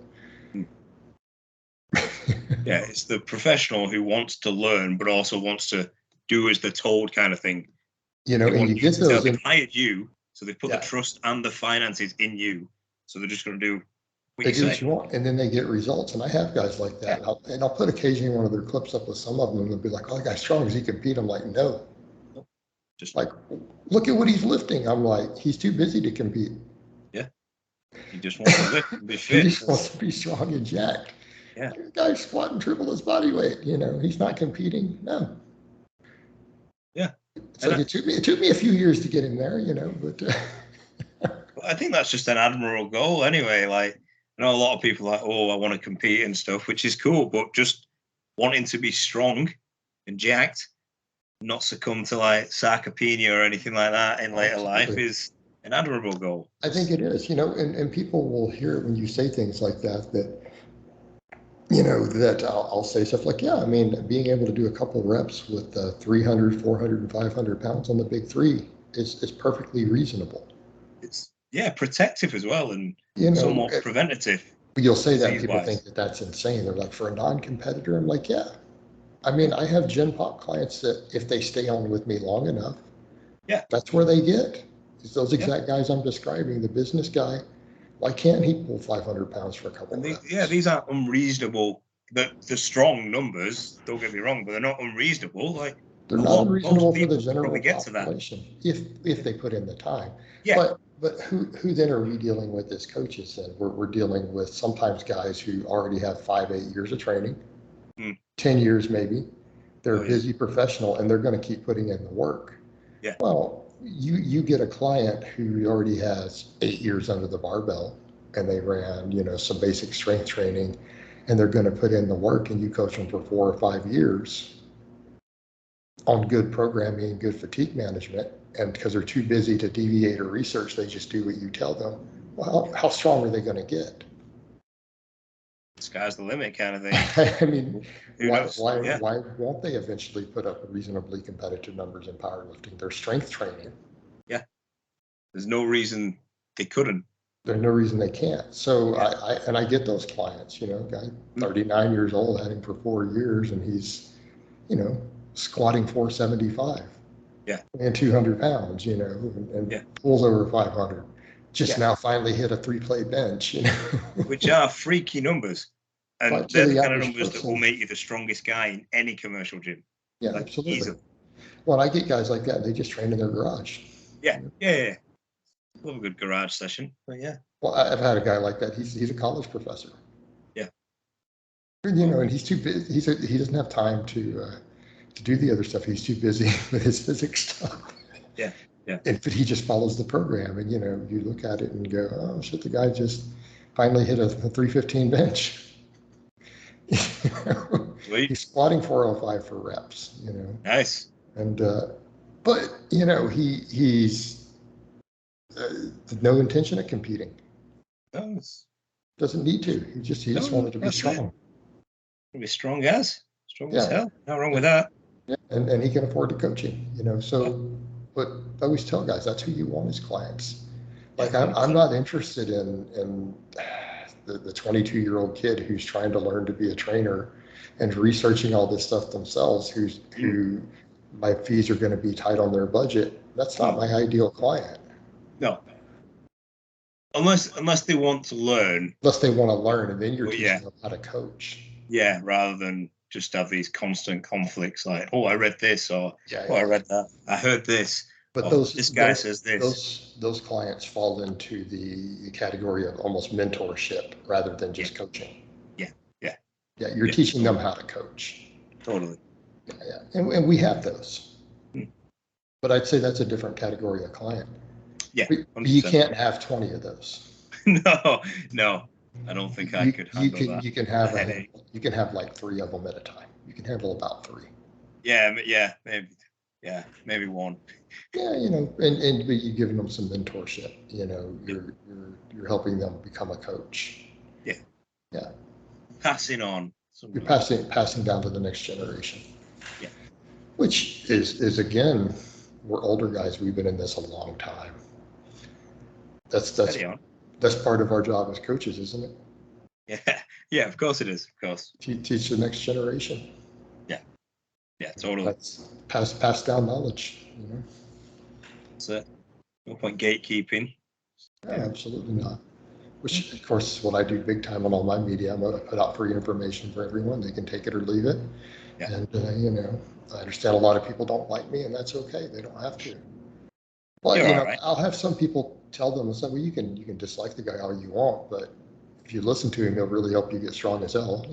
Yeah, it's the professional who wants to learn, but also wants to do as they're told, kind of thing. And you get those. They hired you, so they put the trust and the finances in you. So they're just going to do what you want, and then they get results. And I have guys like that. Yeah. I'll put occasionally one of their clips up with some of them, and they'll be like, "Oh, that guy's strong. Does he compete?" I'm like, "No." Just like, look at what he's lifting. I'm like, he's too busy to compete. Yeah. He just wants to lift and be fit. He just wants to be strong and jacked. Yeah. The guy's squatting triple his body weight. He's not competing. No. Yeah. It's like it took me a few years to get him there, but. I think that's just an admirable goal anyway. Like, I know a lot of people are like, oh, I want to compete and stuff, which is cool, but just wanting to be strong and jacked, not succumb to like sarcopenia or anything like that in later life is an admirable goal. I think it is, and people will hear it when you say things like that, that I'll say stuff like, yeah, I mean, being able to do a couple of reps with 300, 400, and 500 pounds on the big three is perfectly reasonable. It's protective as well, and somewhat preventative. You'll say that and people think that that's insane. They're like, for a non-competitor, I'm like, yeah. I mean, I have Gen Pop clients that if they stay on with me long enough, that's where they get. It's those exact guys I'm describing. The business guy, why can't he pull 500 pounds for a couple of reps? Yeah, these aren't unreasonable. The strong numbers, don't get me wrong, but they're not unreasonable. Like, they're not unreasonable for the general population if they put in the time. Yeah. But who then are we dealing with as coaches then? We're dealing with sometimes guys who already have 5-8 years of training, 10 years maybe. They're a busy professional and they're going to keep putting in the work. Yeah. Well, you get a client who already has 8 years under the barbell and they ran, some basic strength training and they're going to put in the work and you coach them for 4 or 5 years on good programming and good fatigue management, and because they're too busy to deviate or research, they just do what you tell them. Well, how strong are they going to get? Sky's the limit kind of thing. I mean, why won't they eventually put up reasonably competitive numbers in powerlifting? They're strength training. Yeah. There's no reason they couldn't. There's no reason they can't. So I get those clients, guy 39 years old, had him for 4 years, and he's, squatting 475 and 200 pounds, and pulls over 500. Now finally hit a 3-plate bench, which are freaky numbers. And they're the kind of numbers that will make you the strongest guy in any commercial gym. Yeah, absolutely. Easily. Well, I get guys like that. They just train in their garage. Yeah. Love a good garage session, but yeah. Well, I've had a guy like that. He's a college professor. Yeah. And he's too busy. He doesn't have time to do the other stuff. He's too busy with his physics stuff. Yeah. But he just follows the program, and you look at it and go, oh shit, the guy just finally hit a 315 bench. He's squatting 405 for reps. Nice. And but he's no intention of competing. Nice. Doesn't need to. He just wanted to be strong. Be strong as hell. Not wrong with that. Yeah, and he can afford the coaching. So, but I always tell guys that's who you want as clients. Like I'm not interested in the 22-year-old kid who's trying to learn to be a trainer and researching all this stuff themselves. Who my fees are going to be tight on their budget. That's not my ideal client. No. Unless they want to learn. Unless they want to learn, and then you're teaching them how to coach. Yeah, rather than just have these constant conflicts like, oh, I read this, or I read that. I heard this. But this guy says this. Those clients fall into the category of almost mentorship rather than just coaching. Yeah, you're teaching them how to coach. Totally. Yeah. And we have those. But I'd say that's a different category of client. Yeah. You can't have 20 of those. No. I don't think I could handle that. You can have like 3 of them at a time. You can handle about 3. Yeah, maybe 1. Yeah, and you're giving them some mentorship. You're helping them become a coach. Yeah. Passing on. You're passing down to the next generation. Yeah. Which is again, we're older guys. We've been in this a long time. That's part of our job as coaches, isn't it? Yeah, of course it is. Of course. Teach the next generation. Yeah, totally. That's pass down knowledge. That's it. No point gatekeeping. Yeah, absolutely not. Which, of course, is what I do big time on all my media. I put out free information for everyone. They can take it or leave it. Yeah. And, I understand a lot of people don't like me, and that's okay. They don't have to. Well, right. I'll have some people tell them, well, you can dislike the guy all you want, but if you listen to him, he'll really help you get strong as hell.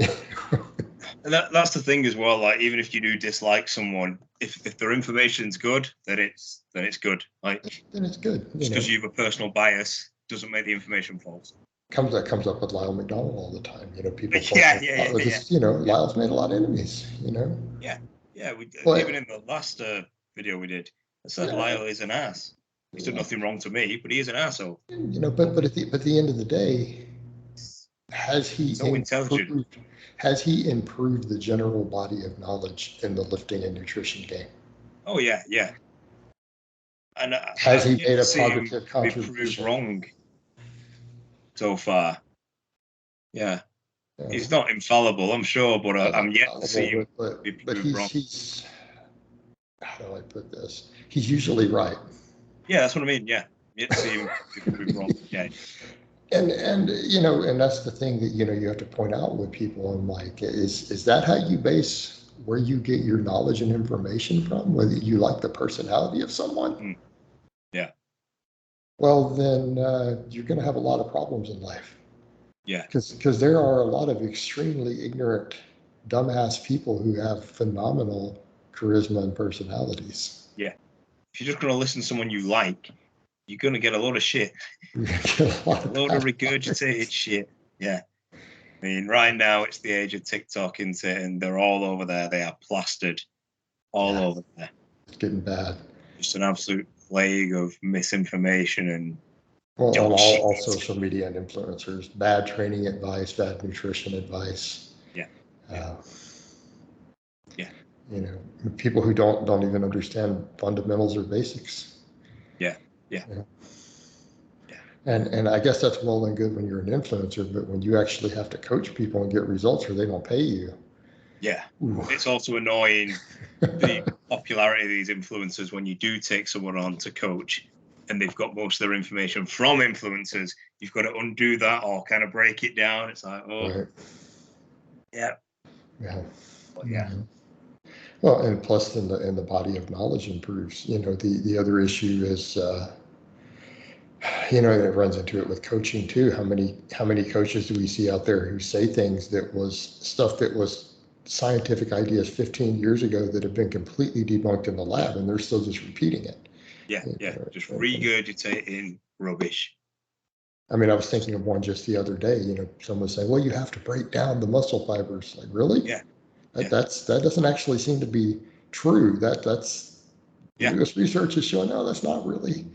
And that's the thing as well. Like, even if you do dislike someone, if their information's good, then it's good. Like, then it's good. Just because you have a personal bias doesn't make the information false. That comes up with Lyle McDonald all the time. People. Yeah. Lyle's made a lot of enemies. Yeah. Even in the last video we did, I said Lyle is an ass. He's done nothing wrong to me, but he is an asshole. But at the end of the day, has he improved the general body of knowledge in the lifting and nutrition game? Oh yeah. And has he made a positive contribution? Proved wrong so far. Yeah. He's not infallible, I'm sure, but I'm yet to see him be proved wrong. How do I put this? He's usually right. Yeah, that's what I mean. Yeah, yet to see him be proved wrong. Yeah. And that's the thing that you have to point out with people. And like, is that how you base where you get your knowledge and information from? Whether you like the personality of someone? Yeah. Well, then you're going to have a lot of problems in life. Yeah. Because there are a lot of extremely ignorant, dumbass people who have phenomenal charisma and personalities. Yeah. If you're just going to listen to someone you like, you're going to get a lot of shit. A load of regurgitated shit. Yeah. I mean, right now it's the age of TikTok, isn't it? And they're all over there. They are plastered all over there. It's getting bad. Just an absolute plague of misinformation and on all social media and influencers. Bad training advice, bad nutrition advice. Yeah. People who don't even understand fundamentals or basics. Yeah. And I guess that's well and good when you're an influencer, but when you actually have to coach people and get results or they don't pay you. Yeah. Ooh. It's also annoying the popularity of these influencers when you do take someone on to coach and they've got most of their information from influencers. You've got to undo that or kind of break it down. It's like, right. Yeah. But yeah. Well, and plus then the body of knowledge improves. You know, the other issue is, you know, it runs into it with coaching too. How many coaches do we see out there who say things that was stuff that was scientific ideas 15 years ago that have been completely debunked in the lab, and they're still just repeating it. Yeah, You yeah, know, just and- regurgitating rubbish. I mean, I was thinking of one just the other day. You know, someone was saying, "Well, you have to break down the muscle fibers." Like, really? Yeah, That doesn't actually seem to be true. That's yeah. newest research is showing. No, that's not really.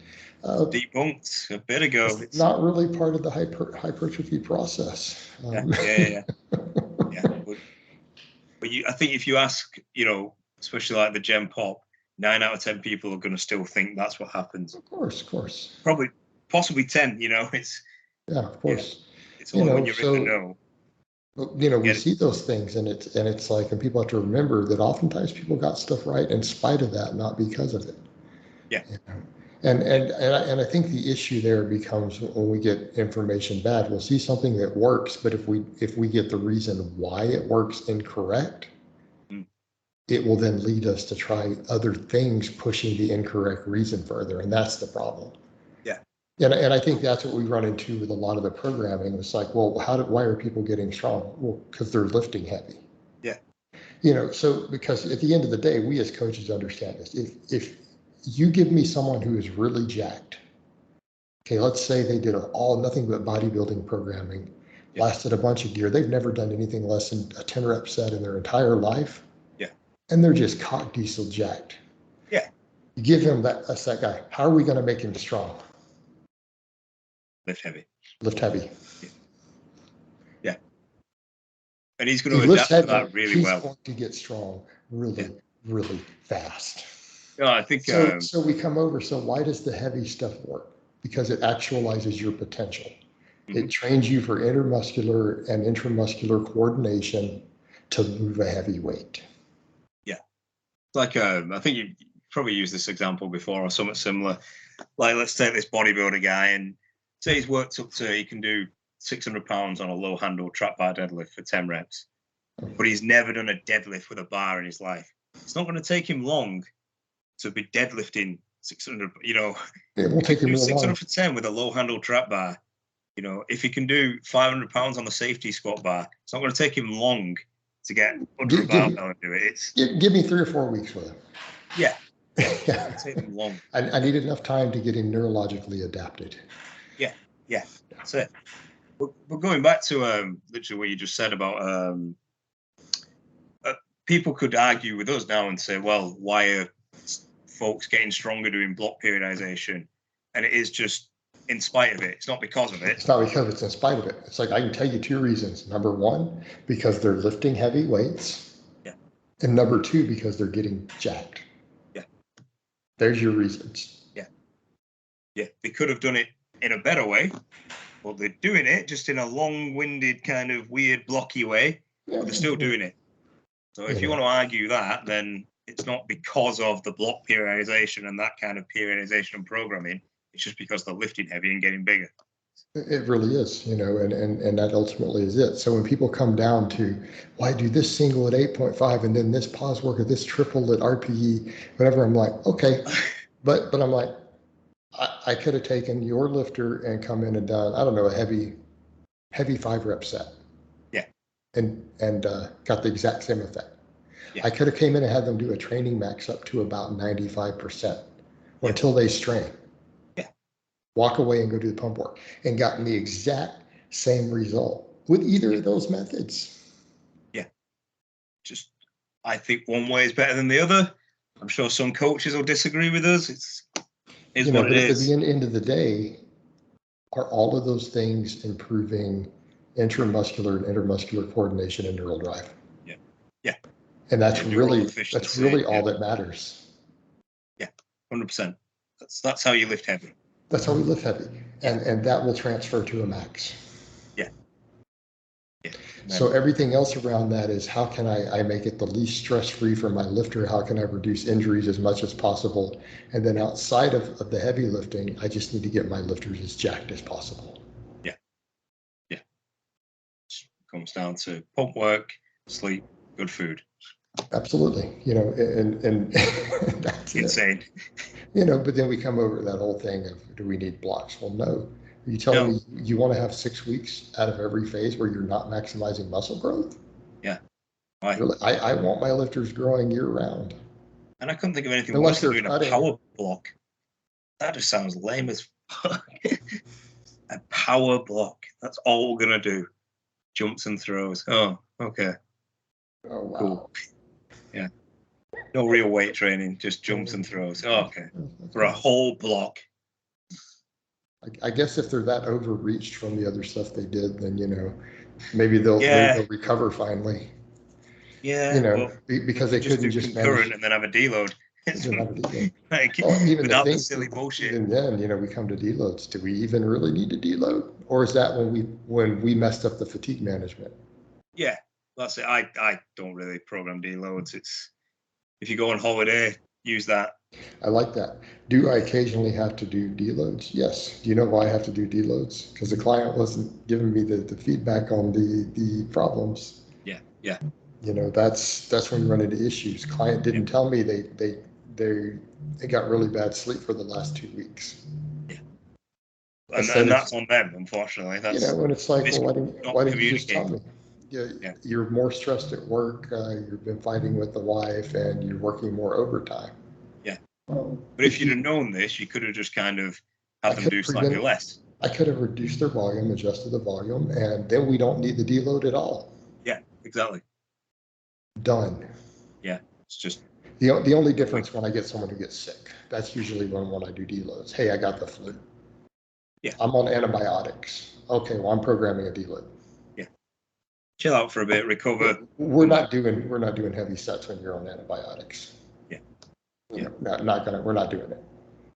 Debunked a bit ago. It's not really part of the hypertrophy process. Yeah. But I think if you ask, you know, especially like the Gen Pop, 9 out of 10 people are going to still think that's what happens. Of course. Probably, possibly 10. You know, it's Of course. it's all when you're so, in the know. You know, we see those things, and it's like, and people have to remember that oftentimes people got stuff right in spite of that, not because of it. Yeah. You know? And I think the issue there becomes when we get information bad, we'll see something that works, but if we get the reason why it works incorrect, it will then lead us to try other things pushing the incorrect reason further, and that's the problem. Yeah. And I think that's what we run into with a lot of the programming. It's like, well, why are people getting strong? Well, because they're lifting heavy. Yeah. You know, so because at the end of the day, we as coaches understand this. If you give me someone who is really jacked, okay, let's say they did nothing but bodybuilding programming, lasted a bunch of gear. They've never done anything less than a 10 rep set in their entire life. Yeah. And they're just cock diesel jacked. Yeah. You give him that's that guy. How are we going to make him strong? Lift heavy. Yeah. And he's going to adapt to that really well. He's going to get strong really fast. No, I think so we come over. So why does the heavy stuff work? Because it actualizes your potential. It trains you for intermuscular and intramuscular coordination to move a heavy weight. Yeah. Like I think you probably used this example before or something similar. Like, let's take this bodybuilder guy and say he's worked up to, he can do 600 pounds on a low handle trap bar deadlift for 10 reps, but he's never done a deadlift with a bar in his life. It's not going to take him long to be deadlifting 600, you know. It won't take him real 600 long. for 10 with a low handle trap bar. You know, if he can do 500 pounds on the safety squat bar, it's not going to take him long to get under a barbell and do it. Give me 3 or 4 weeks with him. Yeah. It'll take him long. I need enough time to get him neurologically adapted. Yeah. That's it. But going back to literally what you just said about people could argue with us now and say, well, why are folks getting stronger doing block periodization? And it is just in spite of it. It's not because of it. It's not because it's in spite of it. It's like, I can tell you 2 reasons. Number 1, because they're lifting heavy weights. Yeah. And number 2, because they're getting jacked. Yeah. There's your reasons. Yeah. They could have done it in a better way, but they're doing it just in a long-winded kind of weird blocky way, but they're still doing it. So if you want to argue that, then it's not because of the block periodization and that kind of periodization and programming. It's just because they're lifting heavy and getting bigger. It really is, you know, and that ultimately is it. So when people come down to, why do this single at 8.5 and then this pause work or this triple at RPE, whatever, I'm like, okay, but I'm like, I could have taken your lifter and come in and done, I don't know, a heavy 5 rep set. Yeah. And got the exact same effect. Yeah. I could have came in and had them do a training max up to about 95% until they strain. Yeah. Walk away and go do the pump work and gotten the exact same result with either of those methods. Yeah. Just, I think one way is better than the other. I'm sure some coaches will disagree with us. It's what it is. At the end of the day, are all of those things improving intramuscular and intermuscular coordination and neural drive? Yeah. And that's really all that matters. Yeah, 100%. That's how you lift heavy. That's how we lift heavy, and that will transfer to a max. Yeah. So everything else around that is, how can I make it the least stress-free for my lifter? How can I reduce injuries as much as possible? And then outside of the heavy lifting, I just need to get my lifters as jacked as possible. Yeah. It comes down to pump work, sleep, good food. Absolutely. And that's Insane. it. But then we come over to that whole thing of, do we need blocks? Well, no. Are you telling me you want to have 6 weeks out of every phase where you're not maximizing muscle growth? Yeah. Why? Really, I want my lifters growing year round. And I couldn't think of anything Unless worse than they're doing a cutting. power block. That just sounds lame as fuck. A power block. That's all we're going to do. Jumps and throws. Oh, okay. Oh, wow. Cool. Yeah. No real weight training, just jumps and throws. Oh, okay. For a whole block. I guess if they're that overreached from the other stuff they did, then, maybe they'll recover finally. Yeah. Because they couldn't just concurrent manage. and then have a deload. Like, even without the silly bullshit. Even then, we come to deloads. Do we even really need to deload, or is that when we messed up the fatigue management? Yeah, that's it. I don't really program deloads. It's if you go on holiday, use that. I like that. Do I occasionally have to do deloads? Yes. Do you know why I have to do deloads? Because the client wasn't giving me the feedback on the problems. Yeah. That's when you run into issues. Client didn't tell me they got really bad sleep for the last 2 weeks. Yeah. And that's on them, unfortunately. That's when it's like, well, why didn't you just tell me? Yeah. You're more stressed at work. You've been fighting with the wife, and you're working more overtime. Yeah. But if you'd have known this, you could have just kind of had them do slightly less. I could have reduced their volume, adjusted the volume, and then we don't need the deload at all. Yeah, exactly. Done. Yeah, it's just the only difference when I get someone who gets sick. That's usually when I do deloads. Hey, I got the flu. Yeah. I'm on antibiotics. Okay, well, I'm programming a deload. Yeah. Chill out for a bit, recover. We're not doing heavy sets when you're on antibiotics. Yeah. We're not doing it.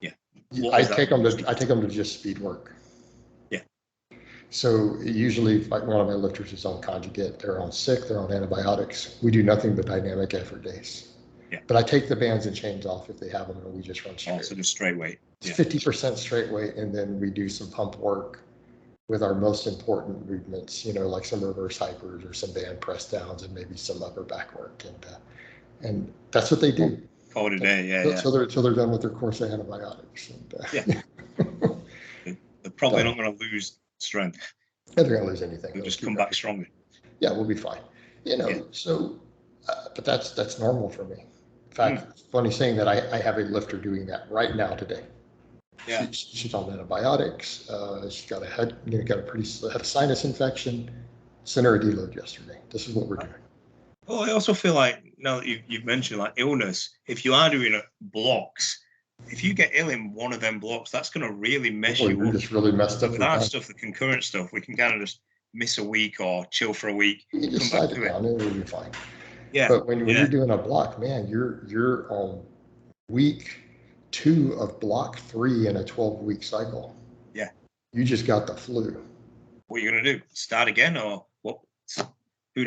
Yeah. I take them to just speed work. Yeah. So usually, like, one of my lifters is on conjugate, they're on sick, they're on antibiotics. We do nothing but dynamic effort days. Yeah. But I take the bands and chains off if they have them, and we just run straight. Also, just straight weight. It's 50% straight weight, and then we do some pump work with our most important movements, like some reverse hypers or some band press downs and maybe some upper back work. And that's what they do. Call it a day, yeah. So they're done with their course of antibiotics. Yeah. They're probably not going to lose strength. They're going to lose anything. They'll just come back stronger. Yeah, we'll be fine. So, but that's normal for me. In fact, funny saying that I have a lifter doing that right now today. Yeah. She's on antibiotics. She's got had a sinus infection. Sent her a deload yesterday. This is what we're doing. Well, I also feel like, now that you've mentioned like illness, if you are doing blocks, if you get ill in one of them blocks, that's going to really mess you up. Just really messed up. With our stuff, the concurrent stuff, we can kind of just miss a week or chill for a week. You can just slide it down and it'll be fine. Yeah. But when you're doing a block, man, you're on week 2 of block 3 in a 12-week cycle. Yeah. You just got the flu. What are you going to do? Start again, or what? How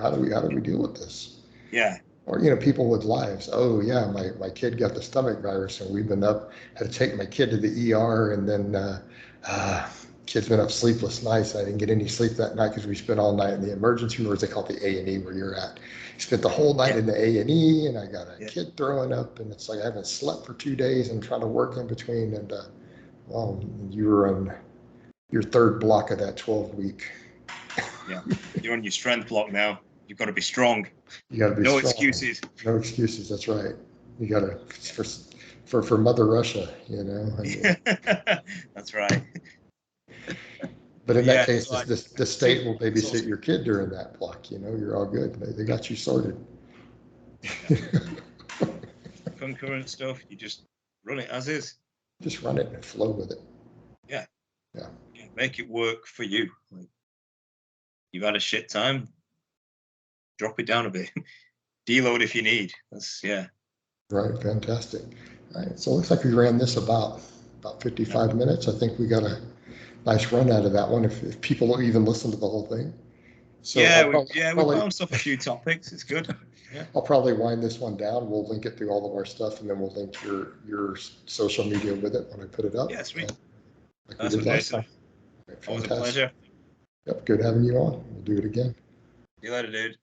do we deal with this? Yeah. Or, people with lives. Oh yeah, my kid got the stomach virus, and we've been up, had to take my kid to the ER, and then kid's been up sleepless nights. I didn't get any sleep that night because we spent all night in the emergency room, or as they call it, the A&E, where you're at. Spent the whole night in the A&E, and I got a kid throwing up, and it's like I haven't slept for 2 days and trying to work in between. And you were on your 3rd block of that 12-week. Yeah, you're on your strength block now. You've got to be strong. You got to be no strong. Excuses. No excuses. That's right. You got to for Mother Russia. That's right. But in that case, the state will babysit your kid during that block. You're all good. They got you sorted. Concurrent stuff, you just run it as is. Just run it and flow with it. Yeah. Yeah. Make it work for you. Like, you've had a shit time, drop it down a bit. Deload if you need. Right. Fantastic. All right. So it looks like we ran this about 55 minutes. I think we got a nice run out of that one. If people don't even listen to the whole thing. So we bounced off a few topics. It's good. Yeah. I'll probably wind this one down. We'll link it through all of our stuff, and then we'll link your social media with it when I put it up. Yeah, sweet. That's what last time. Always a pleasure. Yep. Good having you on. We'll do it again. See you later, dude.